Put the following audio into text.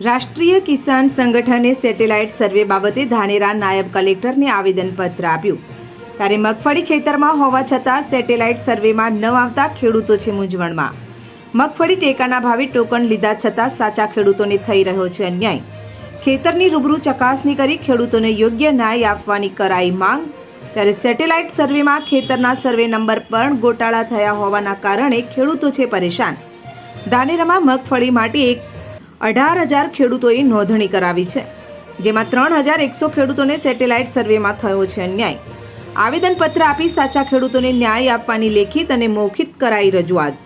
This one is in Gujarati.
રાષ્ટ્રીય કિસાન સંગઠને સેટેલાઇટ સર્વે બાબતે ધાનેરા નાયબ કલેક્ટરને આવેદનપત્ર આપ્યું. ત્યારે મગફળી ખેતરમાં હોવા છતાં સેટેલાઇટ સર્વેમાં ન આવતા ખેડૂતો છે મૂંઝવણમાં. મગફળી ટેકાના ભાવે ટોકન લીધા છતાં સાચા ખેડૂતોને થઈ રહ્યો છે અન્યાય. ખેતરની રૂબરૂ ચકાસણી કરી ખેડૂતોને યોગ્ય ન્યાય આપવાની કરાઈ માંગ. ત્યારે સેટેલાઇટ સર્વેમાં ખેતરના સર્વે નંબર પણ ગોટાળા થયા હોવાના કારણે ખેડૂતો છે પરેશાન. ધાનેરામાં મગફળી માટે 18,000 ખેડૂતોએ નોંધણી કરાવી છે, જેમાં 3,100 ખેડૂતોને સેટેલાઇટ સર્વેમાં થયો છે અન્યાય. આવેદનપત્ર આપી સાચા ખેડૂતોને ન્યાય આપવાની લેખિત અને મૌખિક કરાઈ રજૂઆત.